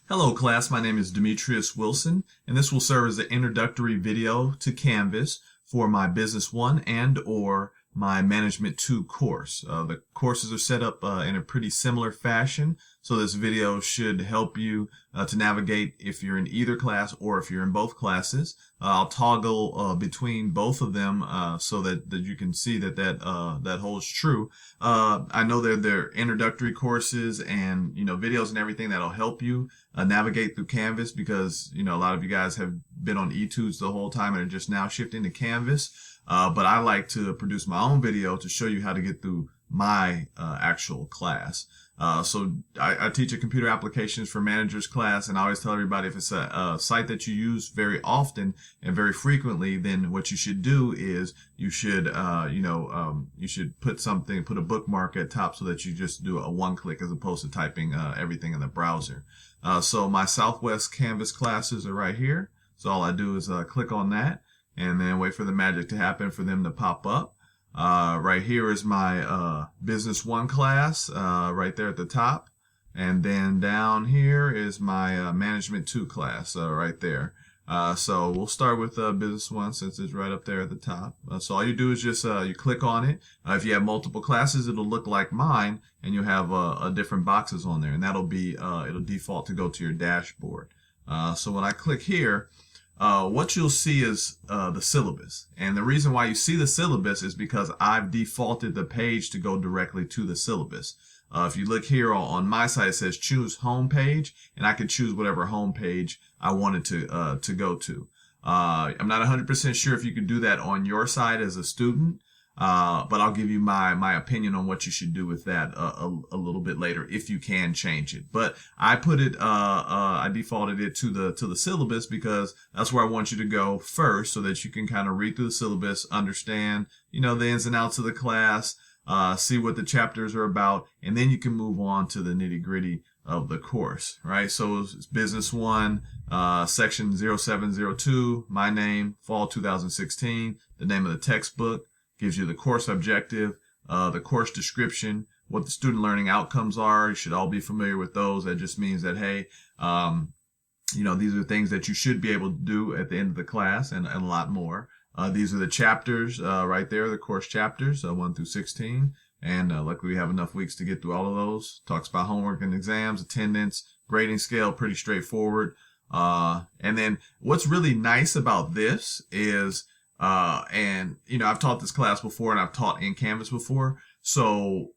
Hello class, my name is Demetrius Wilson, and this will serve as an introductory video to Canvas for my Business 1 and or my Management 2 course. The courses are set up in a pretty similar fashion, so this video should help you to navigate if you're in either class or if you're in both classes. I'll toggle between both of them so that you can see that holds true. I know they're introductory courses and videos and everything that'll help you navigate through Canvas, because a lot of you guys have been on etudes the whole time and are just now shifting to Canvas. But I like to produce my own video to show you how to get through my actual class. So I teach a computer applications for managers class, and I always tell everybody if it's a site that you use very often and very frequently, then what you should do is you should you should put a bookmark at top so that you just do a one click as opposed to typing everything in the browser. So my Southwest Canvas classes are right here. So all I do is click on that and then wait for the magic to happen for them to pop up. Right here is my Business 1 class right there at the top. And then down here is my Management 2 class right there. So we'll start with Business 1 since it's right up there at the top. So all you do is just you click on it. If you have multiple classes, it'll look like mine, and you'll have different boxes on there, and that'll be it'll default to go to your dashboard. So when I click here, what you'll see is the syllabus. And the reason why you see the syllabus is because I've defaulted the page to go directly to the syllabus. If you look here on my side, it says choose home page, and I can choose whatever home page I wanted to go to. I'm not 100% sure if you can do that on your side as a student, but I'll give you my opinion on what you should do with that a little bit later if you can change it. But I put it, I defaulted it to the syllabus because that's where I want you to go first, so that you can kind of read through the syllabus, understand, the ins and outs of the class, see what the chapters are about, and then you can move on to the nitty gritty of the course, right? So it's Business 1, section 0702, my name, fall 2016, the name of the textbook, gives you the course objective, the course description, what the student learning outcomes are. You should all be familiar with those. That just means that, hey, these are things that you should be able to do at the end of the class, and a lot more. These are the chapters right there, the course chapters, 1 through 16. And luckily we have enough weeks to get through all of those. Talks about homework and exams, attendance, grading scale, pretty straightforward. And then what's really nice about this is, I've taught this class before, and I've taught in Canvas before. So,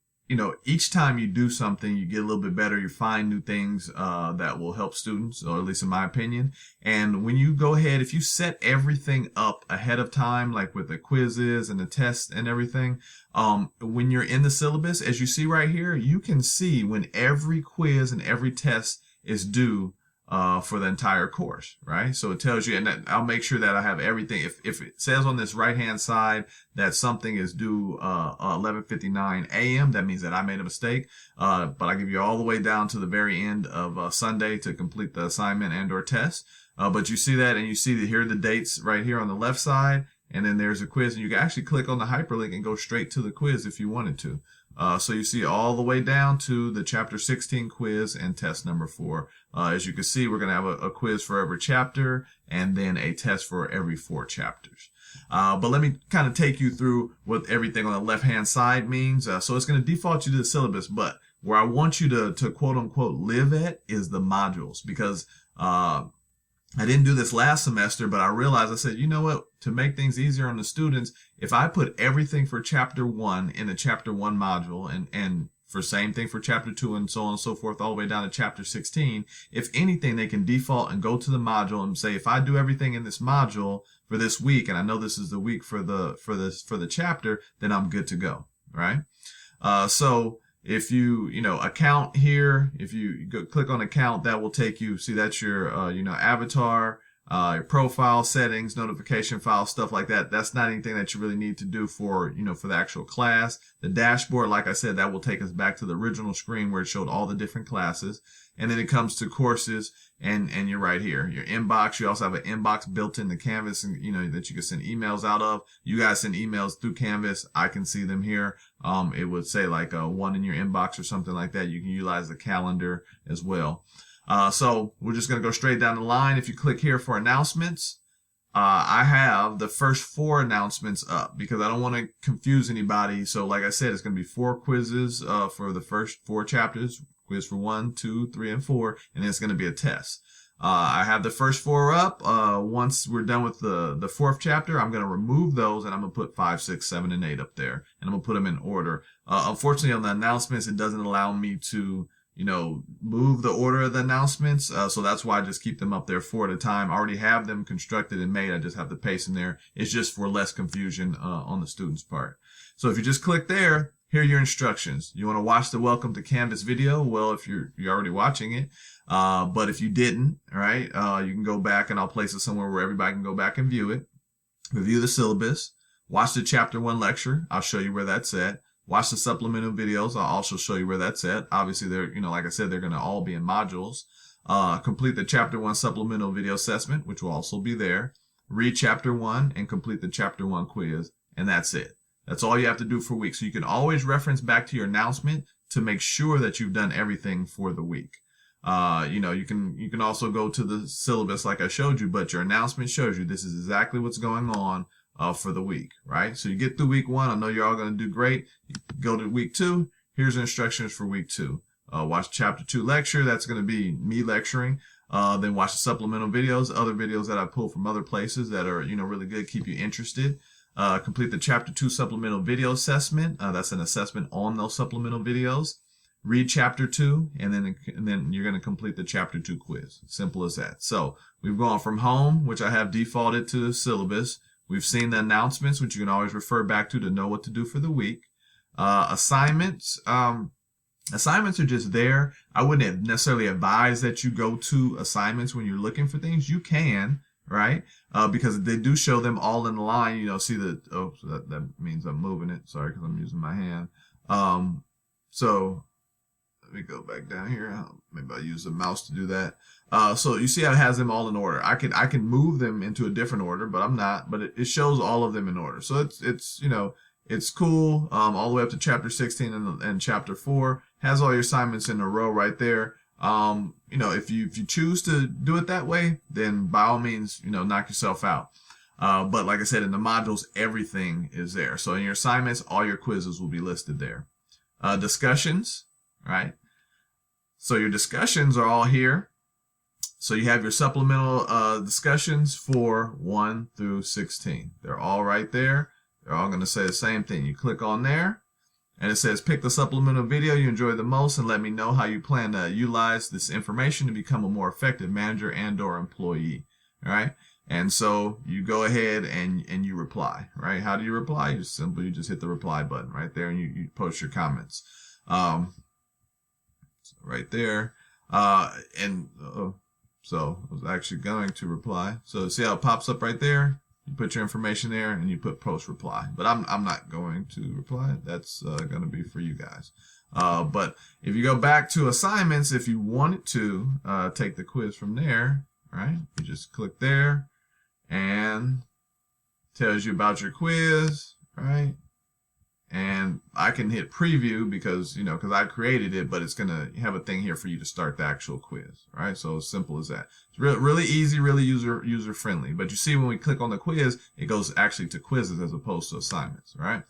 each time you do something, you get a little bit better. You find new things that will help students, or at least in my opinion. And when you go ahead, if you set everything up ahead of time, like with the quizzes and the tests and everything, when you're in the syllabus, as you see right here, you can see when every quiz and every test is due for the entire course, right? So it tells you, and I'll make sure that I have everything. If it says on this right-hand side that something is due 11:59 a.m., that means that I made a mistake. But I give you all the way down to the very end of Sunday to complete the assignment and or test. But you see that, and you see that here are the dates right here on the left side, and then there's a quiz, and you can actually click on the hyperlink and go straight to the quiz if you wanted to. So you see all the way down to the chapter 16 quiz and test number 4. As you can see, we're going to have a quiz for every chapter and then a test for every 4 chapters. But let me kind of take you through what everything on the left-hand side means. So it's going to default you to the syllabus, but where I want you to quote-unquote live at is the modules, because I didn't do this last semester, but I realized, I said, you know what, to make things easier on the students, if I put everything for chapter 1 in the chapter 1 module, and for same thing for chapter 2 and so on and so forth, all the way down to chapter 16, if anything, they can default and go to the module and say, if I do everything in this module for this week, and I know this is the week for the chapter, then I'm good to go, right? So if you account here, if you go click on account, that will take you, see, that's your avatar, your profile settings, notification file, stuff like that. That's not anything that you really need to do for for the actual class. The dashboard, like I said, that will take us back to the original screen where it showed all the different classes. And then it comes to courses, and you're right here, your inbox. You also have an inbox built into Canvas, and that you can send emails out of. You guys send emails through Canvas. I can see them here. It would say like one in your inbox or something like that. You can utilize the calendar as well. So we're just going to go straight down the line. If you click here for announcements, I have the first 4 announcements up because I don't want to confuse anybody. So like I said, it's going to be 4 quizzes for the first 4 chapters, quiz for 1, 2, 3, and 4, and then it's going to be a test. I have the first 4 up. Once we're done with the 4th chapter, I'm going to remove those and I'm going to put 5, 6, 7, and 8 up there, and I'm going to put them in order. Unfortunately, on the announcements, it doesn't allow me to move the order of the announcements. So that's why I just keep them up there 4 at a time. I already have them constructed and made. I just have the paste in there. It's just for less confusion on the student's part. So if you just click there, here are your instructions. You want to watch the Welcome to Canvas video? Well, if you're already watching it. But if you didn't, all right, you can go back and I'll place it somewhere where everybody can go back and view it. Review the syllabus. Watch the chapter 1 lecture. I'll show you where that's at. Watch the supplemental videos. I'll also show you where that's at. Obviously, they're, like I said, they're going to all be in modules. Complete the chapter 1 supplemental video assessment, which will also be there. Read chapter 1 and complete the chapter 1 quiz. And that's it. That's all you have to do for a week. So you can always reference back to your announcement to make sure that you've done everything for the week. You can also go to the syllabus like I showed you, but your announcement shows you this is exactly what's going on for the week, right? So you get through week 1. I know you're all going to do great. You go to week 2. Here's the instructions for week 2. Watch chapter 2 lecture. That's going to be me lecturing. Then watch the supplemental videos, other videos that I pulled from other places that are, really good, keep you interested. Complete the chapter 2 supplemental video assessment. That's an assessment on those supplemental videos. Read chapter 2, and then you're going to complete the chapter 2 quiz. Simple as that. So we've gone from home, which I have defaulted to the syllabus. We've seen the announcements, which you can always refer back to know what to do for the week. Assignments. Assignments are just there. I wouldn't necessarily advise that you go to assignments when you're looking for things. You can, right? Because they do show them all in the line. See so that means I'm moving it. Sorry, because I'm using my hand. So let me go back down here. Maybe I'll use the mouse to do that. So you see how it has them all in order. I can move them into a different order, but I'm not. But it shows all of them in order. So it's cool. All the way up to chapter 16 and chapter 4 has all your assignments in a row right there. If you choose to do it that way, then by all means, knock yourself out. But like I said, in the modules, everything is there. So in your assignments, all your quizzes will be listed there. Discussions, right? So your discussions are all here. So you have your supplemental discussions for 1 through 16. They're all right there. They're all going to say the same thing. You click on there, and it says pick the supplemental video you enjoy the most and let me know how you plan to utilize this information to become a more effective manager and/or employee. All right. And so you go ahead and you reply, right? How do you reply? You just hit the reply button right there, and you post your comments. So right there. So I was actually going to reply. So see how it pops up right there? You put your information there and you put post reply. But I'm not going to reply. That's going to be for you guys. But if you go back to assignments, if you wanted to take the quiz from there, right? You just click there and tells you about your quiz, right? And I can hit preview because I created it, but it's going to have a thing here for you to start the actual quiz, right? So as simple as that. It's really easy, really user friendly. But you see when we click on the quiz, it goes actually to quizzes as opposed to assignments, right?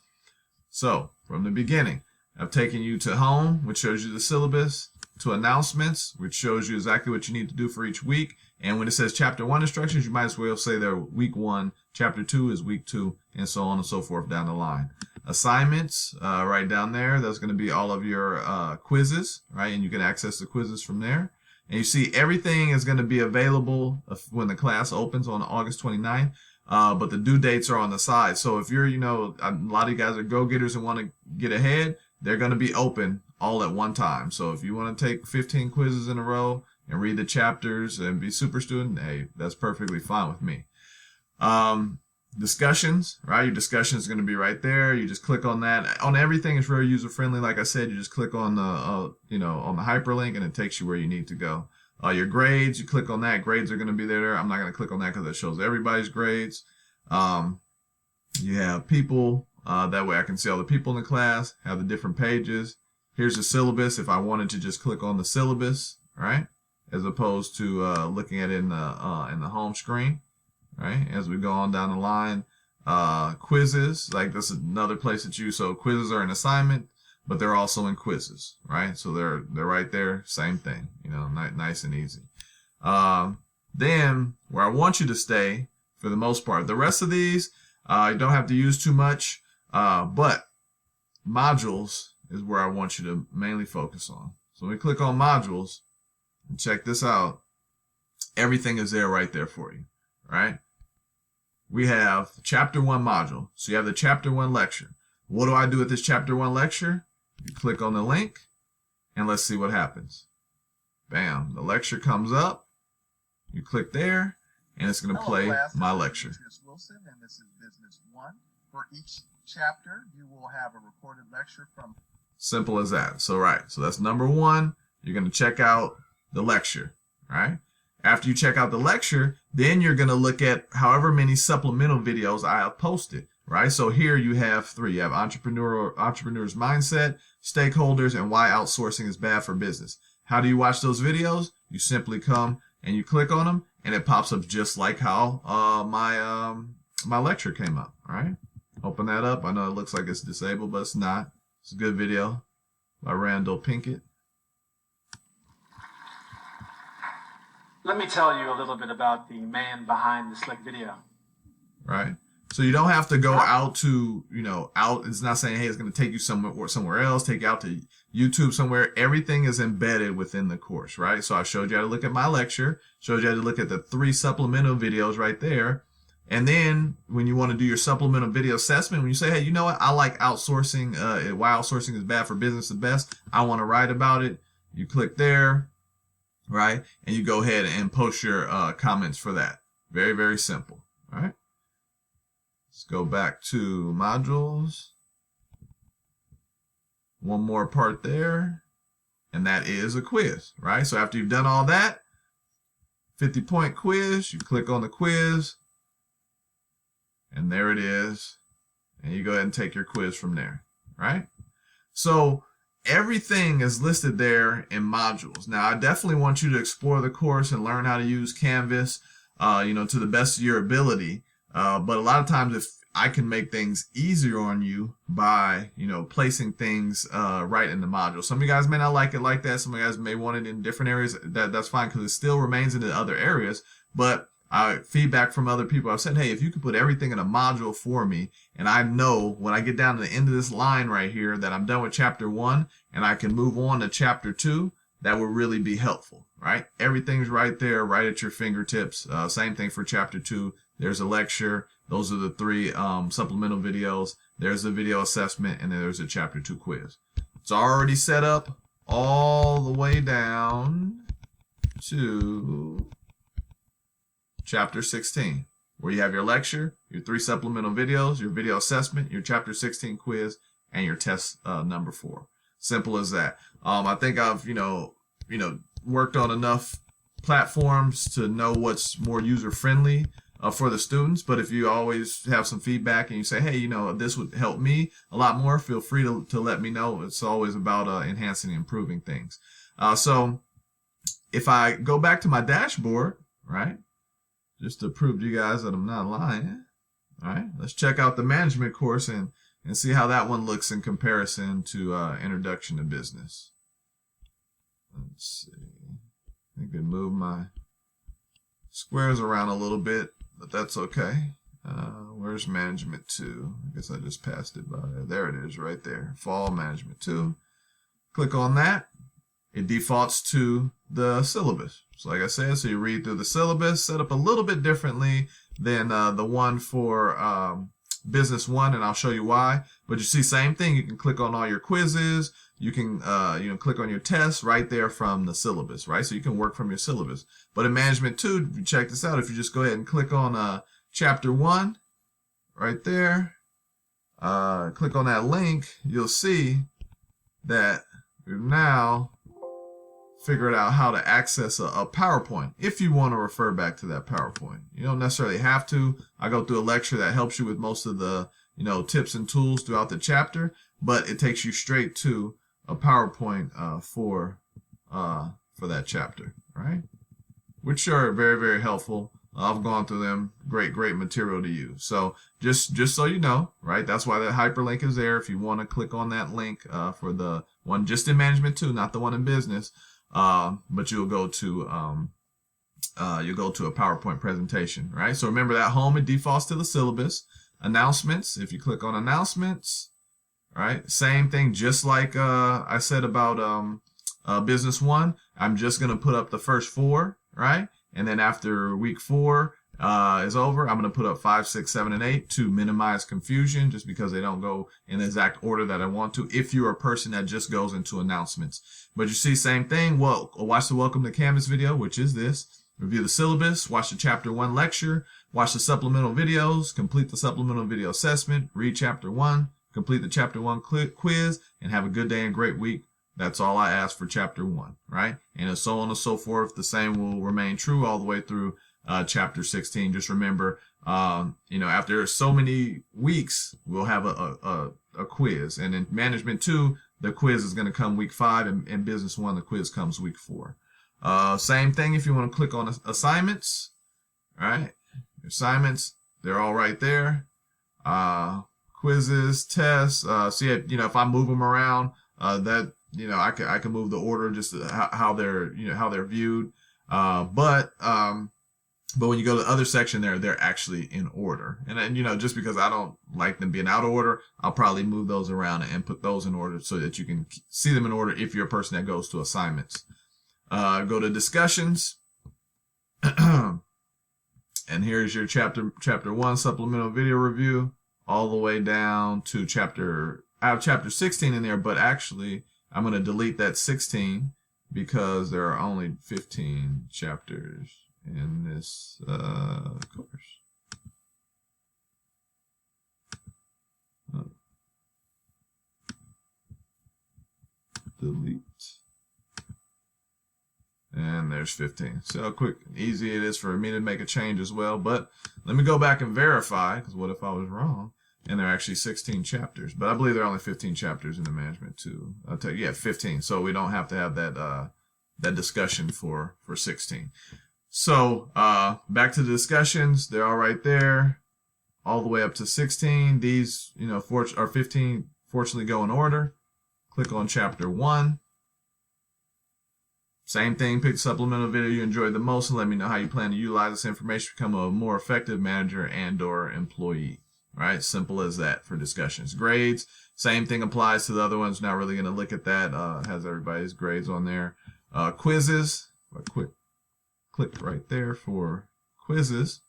So from the beginning, I've taken you to home, which shows you the syllabus, to announcements, which shows you exactly what you need to do for each week. And when it says chapter 1 instructions, you might as well say they're week 1, chapter 2 is week 2, and so on and so forth down the line. Assignments, right down there, that's going to be all of your quizzes, right? And you can access the quizzes from there. And you see everything is going to be available when the class opens on August 29th. But the due dates are on the side. So if you're, a lot of you guys are go-getters and want to get ahead, they're going to be open all at one time. So if you want to take 15 quizzes in a row and read the chapters and be super student, hey, that's perfectly fine with me. Discussions, right? Your discussion is going to be right there. You just click on that. On everything, it's very user friendly. Like I said, you just click on the, on the hyperlink, and it takes you where you need to go. Your grades, you click on that. Grades are going to be there. I'm not going to click on that because it shows everybody's grades. You have people. That way I can see all the people in the class, have the different pages. Here's the syllabus. If I wanted to just click on the syllabus, right? as opposed to looking at it in the home screen, right? As we go on down the line, quizzes, like this is another place that you, so quizzes are an assignment, but they're also in quizzes, right? So they're right there, same thing, you know, nice and easy. Then where I want you to stay for the most part, the rest of these you don't have to use too much, but modules is where I want you to mainly focus on. So when we click on modules and check this out, everything is there right there for you, right? We have chapter 1 module. So you have the chapter 1 lecture. What do I do with this chapter 1 lecture? You click on the link and let's see what happens. Bam, the lecture comes up. You click there and it's going to play my lecture. Demetrius Wilson, and this is Business 1. For each chapter, you will have a recorded lecture from. Simple as that. So so that's number 1. You're going to check out the lecture, right? After you check out the lecture, then you're going to look at however many supplemental videos I have posted, right? So here you have 3. You have entrepreneur's mindset, stakeholders, and why outsourcing is bad for business. How do you watch those videos? You simply come and you click on them, and it pops up just like how my lecture came up. All right, open that up. I know it looks like it's disabled, but it's not. It's a good video by Randall Pinkett. Let me tell you a little bit about the man behind the slick video. Right. So you don't have to go out to, out. It's not saying, hey, it's going to take you somewhere else, take you out to YouTube somewhere. Everything is embedded within the course, right? So I showed you how to look at my lecture, showed you how to look at the 3 supplemental videos right there. And then when you want to do your supplemental video assessment, when you say, hey, you know what? I like outsourcing, why outsourcing is bad for business the best. I want to write about it. You click there, right? And you go ahead and post your comments for that. Very, very simple, all right? Let's go back to modules. One more part there, and that is a quiz, right? So after you've done all that, 50-point quiz, you click on the quiz, and there it is, and you go ahead and take your quiz from there, right? So everything is listed there in modules. Now, I definitely want you to explore the course and learn how to use Canvas, to the best of your ability. But a lot of times, if I can make things easier on you by, placing things right in the module. Some of you guys may not like it like that. Some of you guys may want it in different areas. That's fine, because it still remains in the other areas. But feedback from other people, I've said, hey, if you could put everything in a module for me, and I know when I get down to the end of this line right here that I'm done with chapter 1 and I can move on to chapter 2, that would really be helpful, right? Everything's right there, right at your fingertips. Same thing for chapter 2. There's a lecture. Those are the 3 supplemental videos. There's a video assessment, and then there's a chapter 2 quiz. It's already set up all the way down to chapter 16, where you have your lecture, your 3 supplemental videos, your video assessment, your chapter 16 quiz, and your test number 4. Simple as that. I think I've worked on enough platforms to know what's more user friendly for the students. But if you always have some feedback and you say, hey, this would help me a lot more, feel free to let me know. It's always about enhancing and improving things. So if I go back to my dashboard, right, just to prove to you guys that I'm not lying, all right, let's check out the management course and see how that one looks in comparison to Introduction to Business. Let's see. I can move my squares around a little bit, but that's okay. Where's Management 2? I guess I just passed it by. There it is right there. Fall Management 2. Click on that. It defaults to the syllabus. So like I said, so you read through the syllabus, set up a little bit differently than the one for Business 1, and I'll show you why. But you see, same thing. You can click on all your quizzes. You can click on your tests right there from the syllabus, right? So you can work from your syllabus. But in Management 2, if you check this out, if you just go ahead and click on Chapter 1 right there, click on that link, you'll see that we've now figured out how to access a PowerPoint if you want to refer back to that PowerPoint. You don't necessarily have to. I go through a lecture that helps you with most of the tips and tools throughout the chapter, but it takes you straight to a PowerPoint for that chapter. All right? Which are very, very helpful. I've gone through them. Great material to use. So just so you know, right? That's why that hyperlink is there. If you want to click on that link for the one just in management 2, not the one in business, but you'll go to a PowerPoint presentation, right? So remember that home, it defaults to the syllabus. Announcements, if you click on announcements, right? Same thing, just like I said about business 1. I'm just gonna put up the first 4, right? And then after week 4 is over, I'm going to put up 5, 6, 7, and 8 to minimize confusion, just because they don't go in the exact order that I want to, if you're a person that just goes into announcements. But you see, same thing. Well, watch the Welcome to Canvas video, which is this. Review the syllabus, watch the Chapter 1 lecture, watch the supplemental videos, complete the supplemental video assessment, read Chapter 1, complete the Chapter 1 quiz, and have a good day and great week. That's all I ask for Chapter 1, right? And so on and so forth. The same will remain true all the way through Chapter 16. Just remember, after so many weeks, we'll have a quiz. And in Management 2, the quiz is going to come week 5. And in Business 1, the quiz comes week 4. Same thing if you want to click on assignments, right? Assignments, they're all right there. Quizzes, tests. See, if I move them around, I can move the order just how they're viewed. But when you go to the other section they're actually in order. And then, just because I don't like them being out of order, I'll probably move those around and put those in order so that you can see them in order if you're a person that goes to assignments. Go to discussions. And here's your chapter 1 supplemental video review all the way down to I have chapter 16 in there, but actually I'm going to delete that 16 because there are only 15 chapters in this course. Delete. And there's 15. See how quick and easy it is for me to make a change as well. But let me go back and verify, because what if I was wrong? And there are actually 16 chapters, but I believe there are only 15 chapters in the Management 2. I'll tell you, 15. So we don't have to have that discussion for 16. So back to the discussions. They're all right there, all the way up to 16. These, 15 fortunately go in order. Click on chapter 1. Same thing, pick the supplemental video you enjoyed the most and let me know how you plan to utilize this information to become a more effective manager and/or employee. Right? Simple as that for discussions. Grades, same thing applies to the other ones. Not really going to look at that. Has everybody's grades on there. Quizzes, click right there for quizzes.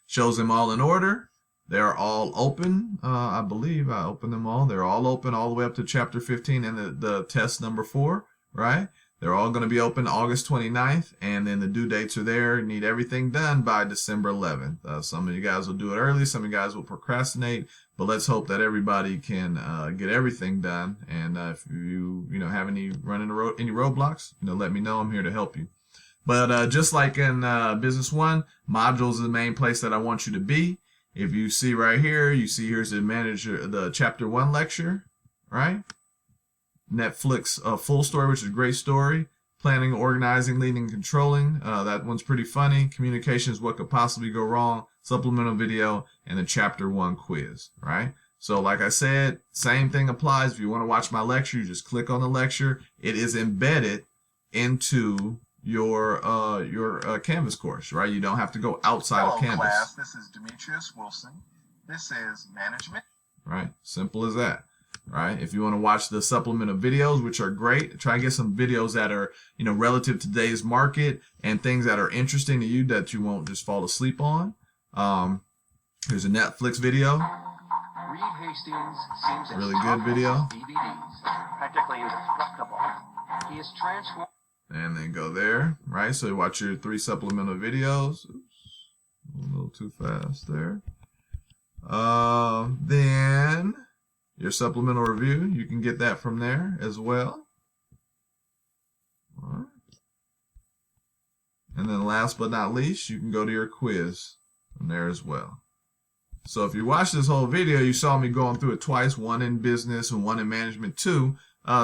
Shows them all in order. They're all open. I believe I opened them all. They're all open all the way up to chapter 15 and the test number 4, right? They're all going to be open August 29th, and then the due dates are there. You need everything done by December 11th. Some of you guys will do it early. Some of you guys will procrastinate, but let's hope that everybody can get everything done. And if you have any roadblocks, let me know. I'm here to help you. But just like in Business 1, modules is the main place that I want you to be. If you see right here, here's the Chapter 1 lecture, right? Netflix full story, which is a great story. Planning, organizing, leading, controlling. That one's pretty funny. Communications, what could possibly go wrong. Supplemental video, and the Chapter 1 quiz, right? So like I said, same thing applies. If you want to watch my lecture, you just click on the lecture. It is embedded into your Canvas course, right? You don't have to go outside of Canvas. Hello, class. This is Demetrius Wilson. This is Management. Right? Simple as that. Right? If you want to watch the supplemental videos, which are great, try and get some videos that are, relative to today's market and things that are interesting to you that you won't just fall asleep on. Here's a Netflix video. Reed Hastings seems Really good video. DVDs, practically indestructible. He is transformed. And then go there, right? So you watch your 3 supplemental videos. Oops, a little too fast there. Then your supplemental review, you can get that from there as well. All right. And then last but not least, you can go to your quiz from there as well. So if you watch this whole video, you saw me going through it twice, one in business and one in Management 2.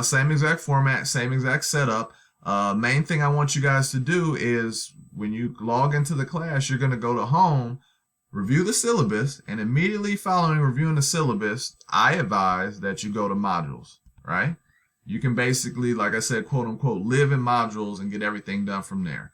Same exact format, same exact setup. Main thing I want you guys to do is when you log into the class, you're going to go to home, review the syllabus, and immediately following reviewing the syllabus, I advise that you go to modules, right? You can basically, like I said, quote unquote, live in modules and get everything done from there.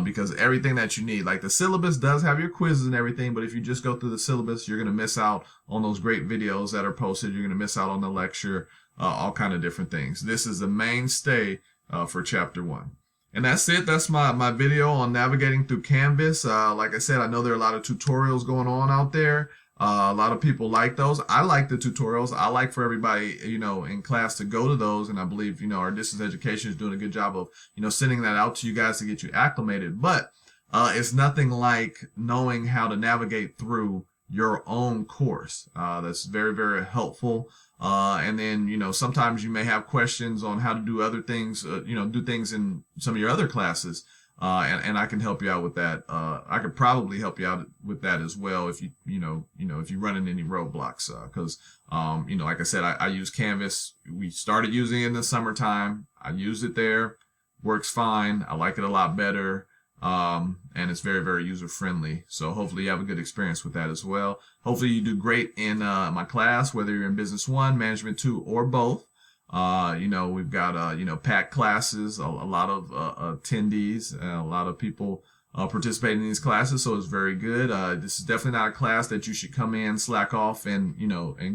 Because everything that you need, like the syllabus does have your quizzes and everything, but if you just go through the syllabus, you're going to miss out on those great videos that are posted. You're going to miss out on the lecture, all kind of different things. This is the mainstay for chapter 1. And that's it. That's my video on navigating through Canvas. Like I said, I know there are a lot of tutorials going on out there. A lot of people like those. I like the tutorials. I like for everybody, in class to go to those. And I believe, our distance education is doing a good job of, sending that out to you guys to get you acclimated. But it's nothing like knowing how to navigate through your own course. That's very, very helpful. And then, sometimes you may have questions on how to do other things, do things in some of your other classes. And I can help you out with that. I could probably help you out with that as well if if you run into any roadblocks. Because like I said, I use Canvas. We started using it in the summertime. I use it there, works fine. I like it a lot better. And it's very, very user friendly. So hopefully you have a good experience with that as well. Hopefully you do great in my class, whether you're in Business 1, Management 2, or both. We've got, packed classes, a lot of attendees, a lot of people participating in these classes. So it's very good. This is definitely not a class that you should come in, slack off, and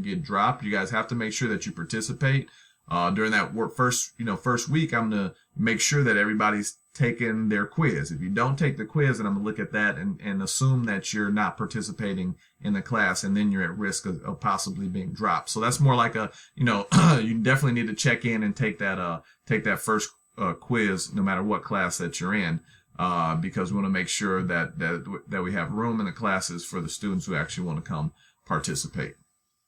get dropped. You guys have to make sure that you participate. During that first week, I'm going to make sure that everybody's taking their quiz. If you don't take the quiz, then I'm going to look at that and assume that you're not participating in the class, and then you're at risk of possibly being dropped. So that's more like you definitely need to check in and take that first quiz, no matter what class that you're in, because we want to make sure that we have room in the classes for the students who actually want to come participate.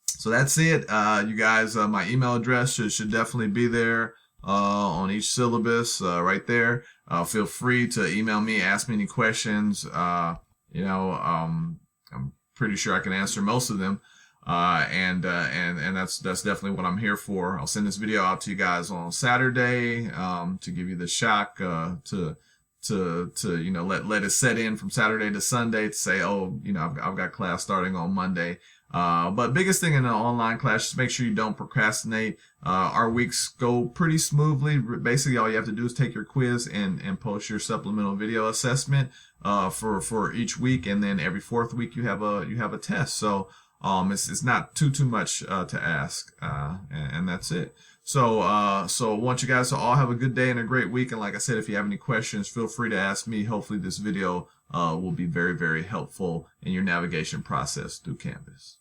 So that's it. You guys, my email address should definitely be there on each syllabus right there. Feel free to email me, ask me any questions. I'm pretty sure I can answer most of them. And that's definitely what I'm here for. I'll send this video out to you guys on Saturday to give you the shock to let it set in from Saturday to Sunday to say, I've got class starting on Monday. But biggest thing in an online class, just make sure you don't procrastinate. Our weeks go pretty smoothly. Basically, all you have to do is take your quiz and post your supplemental video assessment for each week, and then every 4th week you have a test. So it's not too much to ask, and that's it. So I want you guys to all have a good day and a great week. And like I said, if you have any questions, feel free to ask me. Hopefully this video will be very, very helpful in your navigation process through Canvas.